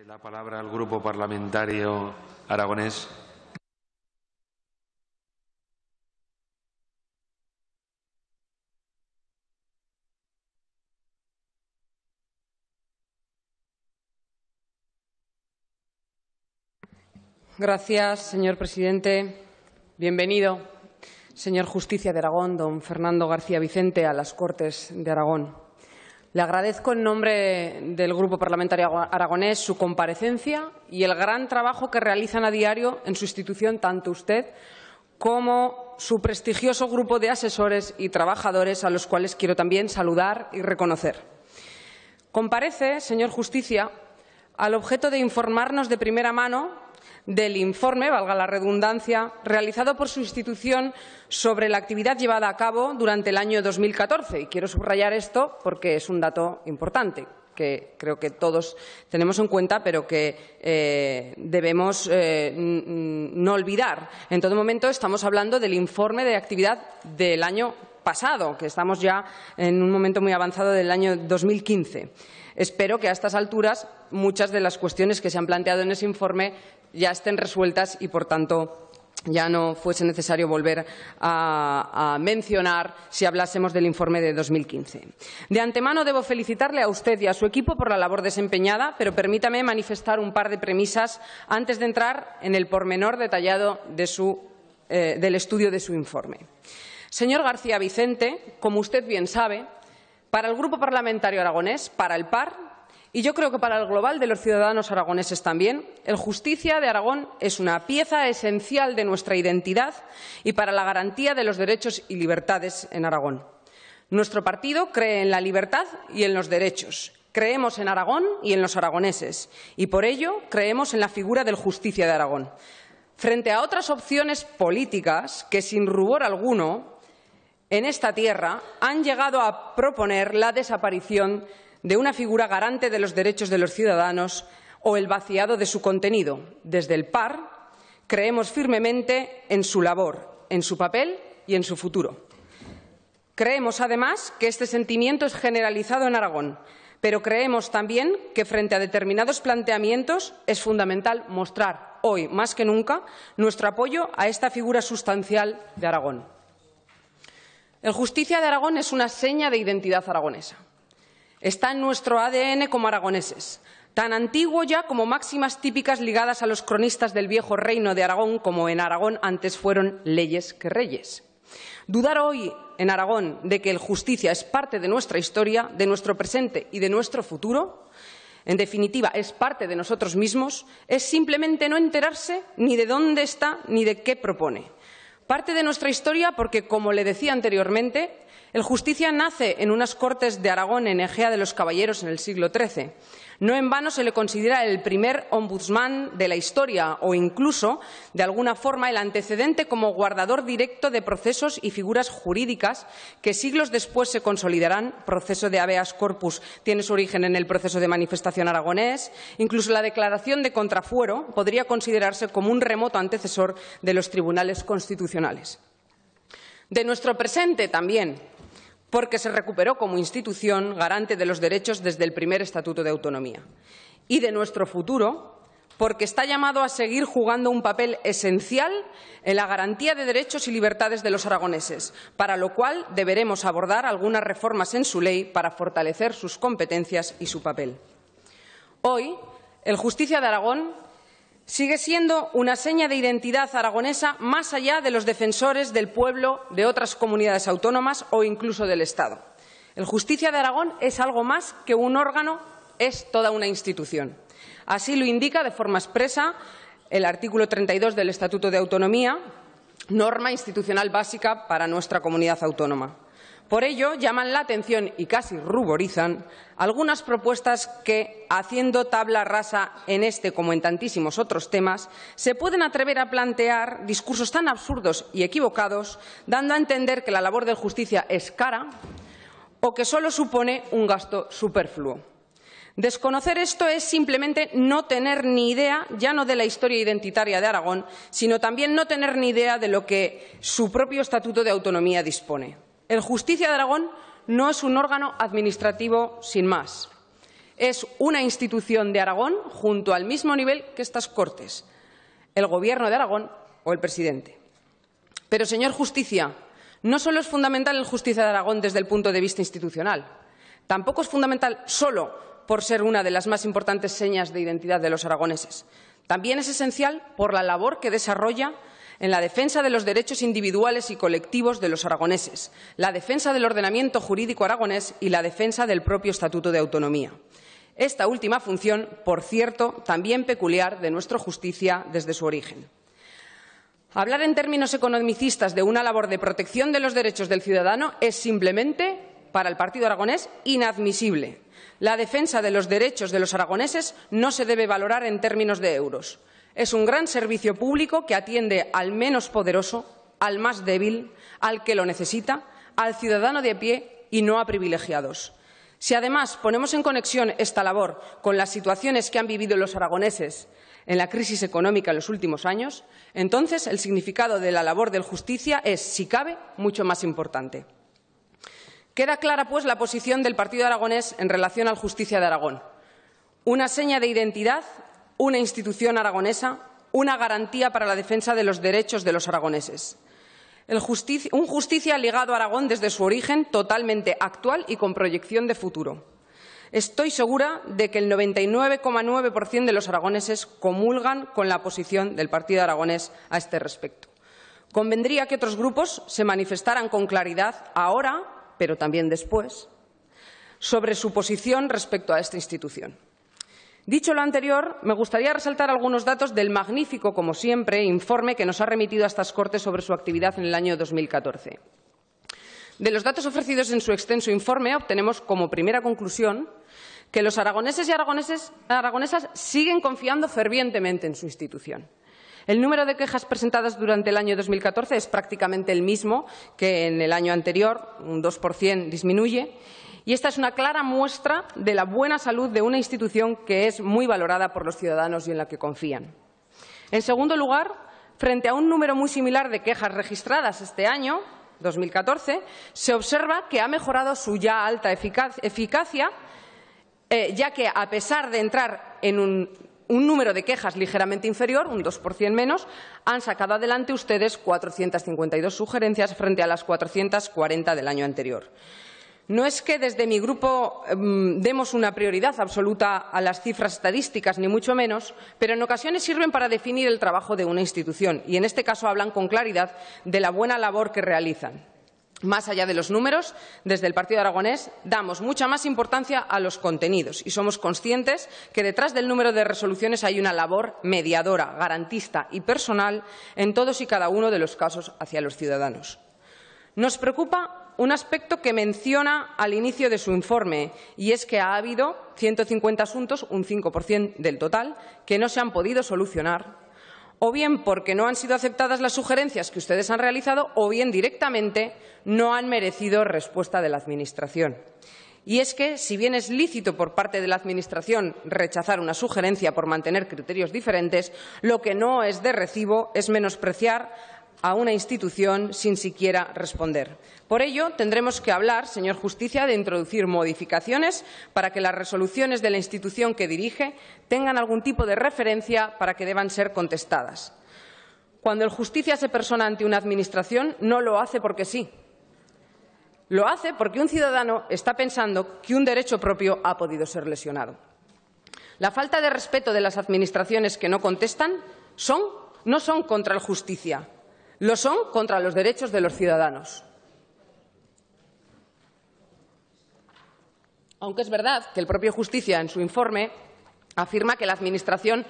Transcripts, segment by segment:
La palabra al Grupo Parlamentario Aragonés. Gracias, señor presidente. Bienvenido, señor Justicia de Aragón, don Fernando García Vicente, a las Cortes de Aragón. Le agradezco en nombre del Grupo Parlamentario Aragonés su comparecencia y el gran trabajo que realizan a diario en su institución tanto usted como su prestigioso grupo de asesores y trabajadores, a los cuales quiero también saludar y reconocer. Comparece, señor Justicia, al objeto de informarnos de primera mano del informe, valga la redundancia, realizado por su institución sobre la actividad llevada a cabo durante el año 2014. Y quiero subrayar esto porque es un dato importante que creo que todos tenemos en cuenta, pero que debemos no olvidar. En todo momento estamos hablando del informe de actividad del año pasado, que estamos ya en un momento muy avanzado del año 2015. Espero que a estas alturas muchas de las cuestiones que se han planteado en ese informe ya estén resueltas y, por tanto, ya no fuese necesario volver a mencionar si hablásemos del informe de 2015. De antemano debo felicitarle a usted y a su equipo por la labor desempeñada, pero permítame manifestar un par de premisas antes de entrar en el pormenor detallado del estudio de su informe. Señor García Vicente, como usted bien sabe, para el Grupo Parlamentario Aragonés, para el PAR, y yo creo que para el global de los ciudadanos aragoneses también, el Justicia de Aragón es una pieza esencial de nuestra identidad y para la garantía de los derechos y libertades en Aragón. Nuestro partido cree en la libertad y en los derechos. Creemos en Aragón y en los aragoneses, y por ello creemos en la figura del Justicia de Aragón. Frente a otras opciones políticas que, sin rubor alguno, en esta tierra han llegado a proponer la desaparición de una figura garante de los derechos de los ciudadanos o el vaciado de su contenido. Desde el PAR creemos firmemente en su labor, en su papel y en su futuro. Creemos, además, que este sentimiento es generalizado en Aragón, pero creemos también que frente a determinados planteamientos es fundamental mostrar hoy, más que nunca, nuestro apoyo a esta figura sustancial de Aragón. El Justicia de Aragón es una seña de identidad aragonesa. Está en nuestro ADN como aragoneses, tan antiguo ya como máximas típicas ligadas a los cronistas del viejo reino de Aragón, como en Aragón antes fueron leyes que reyes. Dudar hoy en Aragón de que el Justicia es parte de nuestra historia, de nuestro presente y de nuestro futuro, en definitiva, es parte de nosotros mismos, es simplemente no enterarse ni de dónde está ni de qué propone. Parte de nuestra historia porque, como le decía anteriormente, el Justicia nace en unas Cortes de Aragón en Egea de los Caballeros en el siglo XIII. No en vano se le considera el primer ombudsman de la historia o incluso, de alguna forma, el antecedente como guardador directo de procesos y figuras jurídicas que siglos después se consolidarán. Proceso de habeas corpus tiene su origen en el proceso de manifestación aragonés. Incluso la declaración de contrafuero podría considerarse como un remoto antecesor de los tribunales constitucionales. De nuestro presente también, porque se recuperó como institución garante de los derechos desde el primer Estatuto de Autonomía. Y de nuestro futuro, porque está llamado a seguir jugando un papel esencial en la garantía de derechos y libertades de los aragoneses, para lo cual deberemos abordar algunas reformas en su ley para fortalecer sus competencias y su papel. Hoy, el Justicia de Aragón sigue siendo una seña de identidad aragonesa más allá de los defensores del pueblo de otras comunidades autónomas o incluso del Estado. El Justicia de Aragón es algo más que un órgano, es toda una institución. Así lo indica de forma expresa el artículo 32 del Estatuto de Autonomía, norma institucional básica para nuestra comunidad autónoma. Por ello, llaman la atención y casi ruborizan algunas propuestas que, haciendo tabla rasa en este como en tantísimos otros temas, se pueden atrever a plantear discursos tan absurdos y equivocados, dando a entender que la labor de justicia es cara o que solo supone un gasto superfluo. Desconocer esto es simplemente no tener ni idea, ya no de la historia identitaria de Aragón, sino también no tener ni idea de lo que su propio Estatuto de Autonomía dispone. El Justicia de Aragón no es un órgano administrativo sin más. Es una institución de Aragón junto al mismo nivel que estas Cortes, el Gobierno de Aragón o el presidente. Pero, señor Justicia, no solo es fundamental el Justicia de Aragón desde el punto de vista institucional, tampoco es fundamental solo por ser una de las más importantes señas de identidad de los aragoneses. También es esencial por la labor que desarrolla en la defensa de los derechos individuales y colectivos de los aragoneses, la defensa del ordenamiento jurídico aragonés y la defensa del propio Estatuto de Autonomía. Esta última función, por cierto, también peculiar de nuestra justicia desde su origen. Hablar en términos economicistas de una labor de protección de los derechos del ciudadano es simplemente, para el Partido Aragonés, inadmisible. La defensa de los derechos de los aragoneses no se debe valorar en términos de euros. Es un gran servicio público que atiende al menos poderoso, al más débil, al que lo necesita, al ciudadano de a pie y no a privilegiados. Si además ponemos en conexión esta labor con las situaciones que han vivido los aragoneses en la crisis económica en los últimos años, entonces el significado de la labor del Justicia es, si cabe, mucho más importante. Queda clara, pues, la posición del Partido Aragonés en relación al Justicia de Aragón. Una seña de identidad, una institución aragonesa, una garantía para la defensa de los derechos de los aragoneses. Un Justicia ligado a Aragón desde su origen, totalmente actual y con proyección de futuro. Estoy segura de que el 99,9% de los aragoneses comulgan con la posición del Partido Aragonés a este respecto. Convendría que otros grupos se manifestaran con claridad ahora, pero también después, sobre su posición respecto a esta institución. Dicho lo anterior, me gustaría resaltar algunos datos del magnífico, como siempre, informe que nos ha remitido a estas Cortes sobre su actividad en el año 2014. De los datos ofrecidos en su extenso informe, obtenemos como primera conclusión que los aragoneses y aragonesas siguen confiando fervientemente en su institución. El número de quejas presentadas durante el año 2014 es prácticamente el mismo que en el año anterior, un 2% disminuye, y esta es una clara muestra de la buena salud de una institución que es muy valorada por los ciudadanos y en la que confían. En segundo lugar, frente a un número muy similar de quejas registradas este año, 2014, se observa que ha mejorado su ya alta eficacia, ya que, a pesar de entrar en un número de quejas ligeramente inferior, un 2% menos, han sacado adelante ustedes 452 sugerencias frente a las 440 del año anterior. No es que desde mi grupo demos una prioridad absoluta a las cifras estadísticas, ni mucho menos, pero en ocasiones sirven para definir el trabajo de una institución y, en este caso, hablan con claridad de la buena labor que realizan. Más allá de los números, desde el Partido Aragonés damos mucha más importancia a los contenidos y somos conscientes que detrás del número de resoluciones hay una labor mediadora, garantista y personal en todos y cada uno de los casos hacia los ciudadanos. Nos preocupa un aspecto que menciona al inicio de su informe, y es que ha habido 150 asuntos, un 5% del total, que no se han podido solucionar, o bien porque no han sido aceptadas las sugerencias que ustedes han realizado, o bien directamente no han merecido respuesta de la Administración. Y es que, si bien es lícito por parte de la Administración rechazar una sugerencia por mantener criterios diferentes, lo que no es de recibo es menospreciar a una institución sin siquiera responder. Por ello, tendremos que hablar, señor Justicia, de introducir modificaciones para que las resoluciones de la institución que dirige tengan algún tipo de referencia para que deban ser contestadas. Cuando el Justicia se persona ante una Administración, no lo hace porque sí. Lo hace porque un ciudadano está pensando que un derecho propio ha podido ser lesionado. La falta de respeto de las Administraciones que no contestan no son contra el Justicia, lo son contra los derechos de los ciudadanos. Aunque es verdad que el propio Justicia, en su informe, afirma que la Administración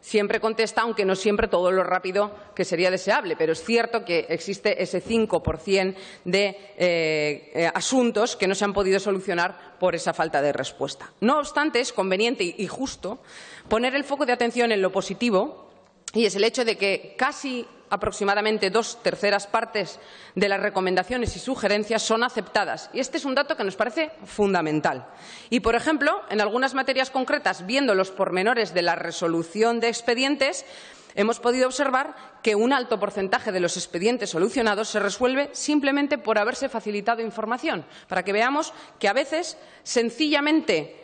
siempre contesta, aunque no siempre todo lo rápido que sería deseable. Pero es cierto que existe ese 5% de asuntos que no se han podido solucionar por esa falta de respuesta. No obstante, es conveniente y justo poner el foco de atención en lo positivo, y es el hecho de que casi aproximadamente 2/3 partes de las recomendaciones y sugerencias son aceptadas. Y este es un dato que nos parece fundamental. Y, por ejemplo, en algunas materias concretas, viendo los pormenores de la resolución de expedientes, hemos podido observar que un alto porcentaje de los expedientes solucionados se resuelve simplemente por haberse facilitado información, para que veamos que a veces, sencillamente,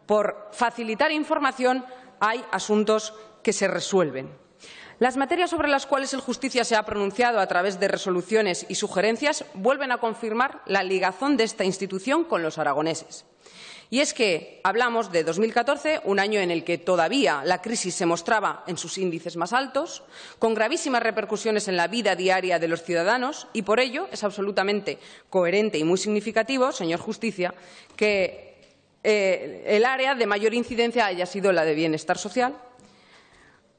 por facilitar información, hay asuntos que se resuelven. Las materias sobre las cuales el Justicia se ha pronunciado a través de resoluciones y sugerencias vuelven a confirmar la ligazón de esta institución con los aragoneses. Y es que hablamos de 2014, un año en el que todavía la crisis se mostraba en sus índices más altos, con gravísimas repercusiones en la vida diaria de los ciudadanos, y por ello es absolutamente coherente y muy significativo, señor Justicia, que el área de mayor incidencia haya sido la de bienestar social.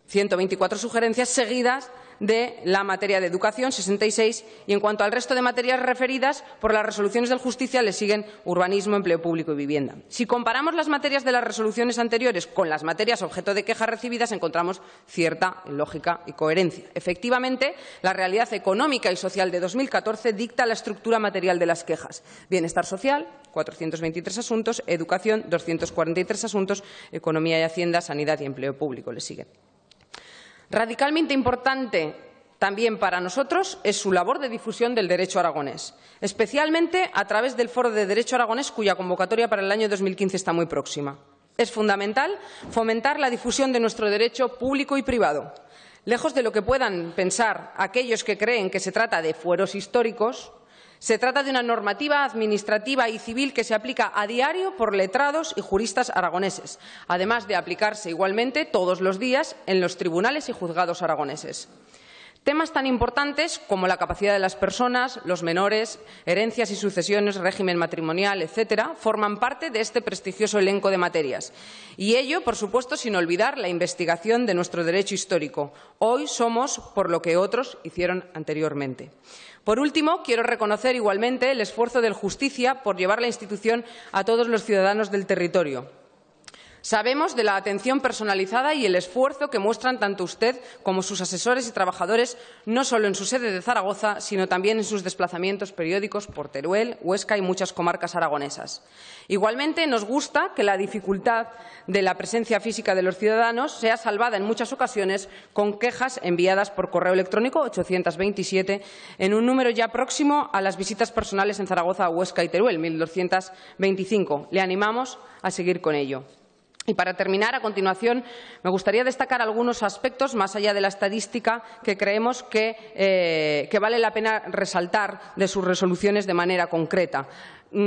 124 sugerencias seguidas de la materia de educación, 66, y en cuanto al resto de materias referidas por las resoluciones del Justicia le siguen urbanismo, empleo público y vivienda. Si comparamos las materias de las resoluciones anteriores con las materias objeto de quejas recibidas, encontramos cierta lógica y coherencia. Efectivamente, la realidad económica y social de 2014 dicta la estructura material de las quejas. Bienestar social, 423 asuntos, educación, 243 asuntos, economía y hacienda, sanidad y empleo público le siguen. Radicalmente importante también para nosotros es su labor de difusión del derecho aragonés, especialmente a través del Foro de Derecho Aragonés, cuya convocatoria para el año 2015 está muy próxima. Es fundamental fomentar la difusión de nuestro derecho público y privado. Lejos de lo que puedan pensar aquellos que creen que se trata de fueros históricos, se trata de una normativa administrativa y civil que se aplica a diario por letrados y juristas aragoneses, además de aplicarse igualmente todos los días en los tribunales y juzgados aragoneses. Temas tan importantes como la capacidad de las personas, los menores, herencias y sucesiones, régimen matrimonial, etcétera, forman parte de este prestigioso elenco de materias. Y ello, por supuesto, sin olvidar la investigación de nuestro derecho histórico. Hoy somos por lo que otros hicieron anteriormente. Por último, quiero reconocer igualmente el esfuerzo del Justicia por llevar la institución a todos los ciudadanos del territorio. Sabemos de la atención personalizada y el esfuerzo que muestran tanto usted como sus asesores y trabajadores, no solo en su sede de Zaragoza, sino también en sus desplazamientos periódicos por Teruel, Huesca y muchas comarcas aragonesas. Igualmente, nos gusta que la dificultad de la presencia física de los ciudadanos sea salvada en muchas ocasiones con quejas enviadas por correo electrónico, 827, en un número ya próximo a las visitas personales en Zaragoza, Huesca y Teruel, 1225. Le animamos a seguir con ello. Y para terminar, a continuación, me gustaría destacar algunos aspectos, más allá de la estadística, que creemos que vale la pena resaltar de sus resoluciones de manera concreta.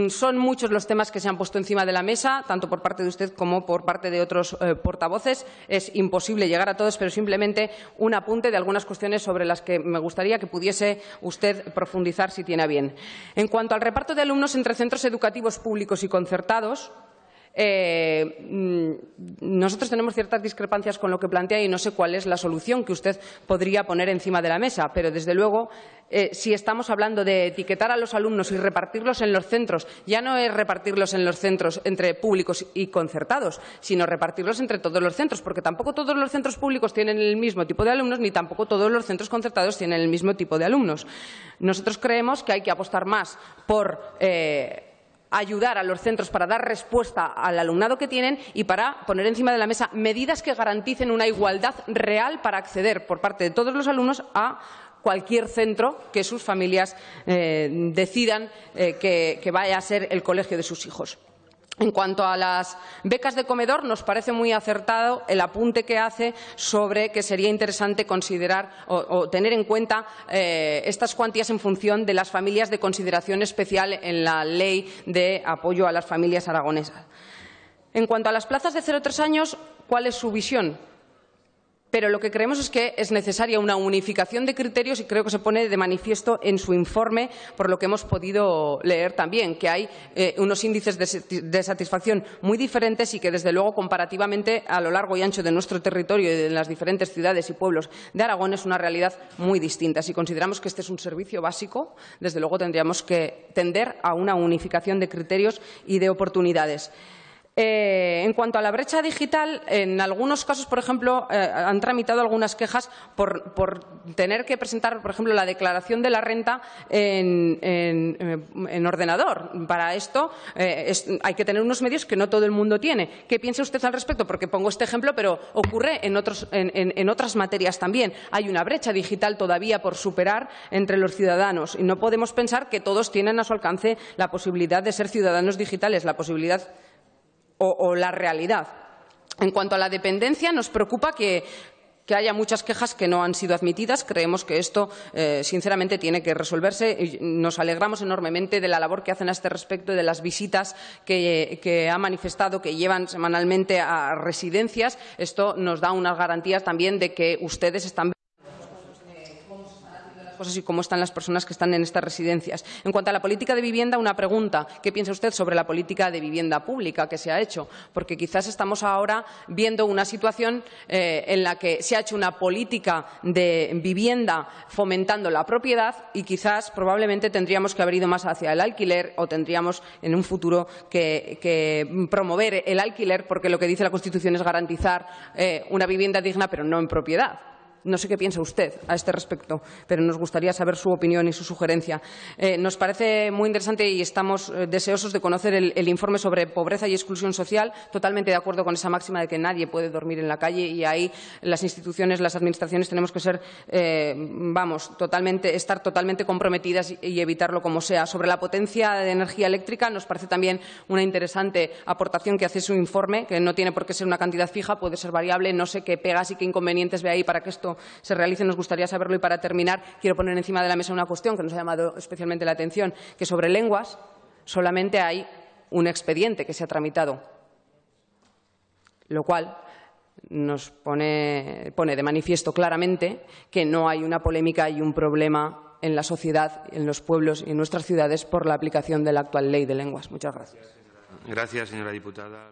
Son muchos los temas que se han puesto encima de la mesa, tanto por parte de usted como por parte de otros portavoces. Es imposible llegar a todos, pero simplemente un apunte de algunas cuestiones sobre las que me gustaría que pudiese usted profundizar, si tiene a bien. En cuanto al reparto de alumnos entre centros educativos públicos y concertados, nosotros tenemos ciertas discrepancias con lo que plantea y no sé cuál es la solución que usted podría poner encima de la mesa, pero desde luego si estamos hablando de etiquetar a los alumnos y repartirlos en los centros, ya no es repartirlos en los centros entre públicos y concertados, sino repartirlos entre todos los centros, porque tampoco todos los centros públicos tienen el mismo tipo de alumnos, ni tampoco todos los centros concertados tienen el mismo tipo de alumnos. Nosotros creemos que hay que apostar más por ayudar a los centros para dar respuesta al alumnado que tienen y para poner encima de la mesa medidas que garanticen una igualdad real para acceder por parte de todos los alumnos a cualquier centro que sus familias decidan que vaya a ser el colegio de sus hijos. En cuanto a las becas de comedor, nos parece muy acertado el apunte que hace sobre que sería interesante considerar o tener en cuenta estas cuantías en función de las familias de consideración especial en la Ley de Apoyo a las Familias Aragonesas. En cuanto a las plazas de 0 a 3 años, ¿cuál es su visión? Pero lo que creemos es que es necesaria una unificación de criterios y creo que se pone de manifiesto en su informe, por lo que hemos podido leer también, que hay unos índices de satisfacción muy diferentes y que, desde luego, comparativamente a lo largo y ancho de nuestro territorio y de las diferentes ciudades y pueblos de Aragón es una realidad muy distinta. Si consideramos que este es un servicio básico, desde luego tendríamos que tender a una unificación de criterios y de oportunidades. En cuanto a la brecha digital, en algunos casos, por ejemplo, han tramitado algunas quejas por tener que presentar, por ejemplo, la declaración de la renta en ordenador. Para esto hay que tener unos medios que no todo el mundo tiene. ¿Qué piensa usted al respecto? Porque pongo este ejemplo, pero ocurre en otras materias también. Hay una brecha digital todavía por superar entre los ciudadanos y no podemos pensar que todos tienen a su alcance la posibilidad de ser ciudadanos digitales. La posibilidad o la realidad. En cuanto a la dependencia, nos preocupa que haya muchas quejas que no han sido admitidas. Creemos que esto, sinceramente, tiene que resolverse. Y nos alegramos enormemente de la labor que hacen a este respecto y de las visitas que ha manifestado que llevan semanalmente a residencias. Esto nos da unas garantías también de que ustedes están cosas y cómo están las personas que están en estas residencias. En cuanto a la política de vivienda, una pregunta. ¿Qué piensa usted sobre la política de vivienda pública que se ha hecho? Porque quizás estamos ahora viendo una situación en la que se ha hecho una política de vivienda fomentando la propiedad y quizás probablemente tendríamos que haber ido más hacia el alquiler o tendríamos en un futuro que promover el alquiler, porque lo que dice la Constitución es garantizar una vivienda digna, pero no en propiedad. No sé qué piensa usted a este respecto, pero nos gustaría saber su opinión y su sugerencia. Nos parece muy interesante y estamos deseosos de conocer el informe sobre pobreza y exclusión social. Totalmente de acuerdo con esa máxima de que nadie puede dormir en la calle y ahí las instituciones, las administraciones tenemos que ser, estar totalmente comprometidas y evitarlo como sea. Sobre la potencia de energía eléctrica nos parece también una interesante aportación que hace su informe, que no tiene por qué ser una cantidad fija, puede ser variable. No sé qué pegas y qué inconvenientes ve ahí para que esto se realice, nos gustaría saberlo. Y para terminar, quiero poner encima de la mesa una cuestión que nos ha llamado especialmente la atención, que sobre lenguas solamente hay un expediente que se ha tramitado, lo cual nos pone de manifiesto claramente que no hay una polémica y un problema en la sociedad, en los pueblos y en nuestras ciudades por la aplicación de la actual ley de lenguas. Muchas gracias. Gracias, señora diputada.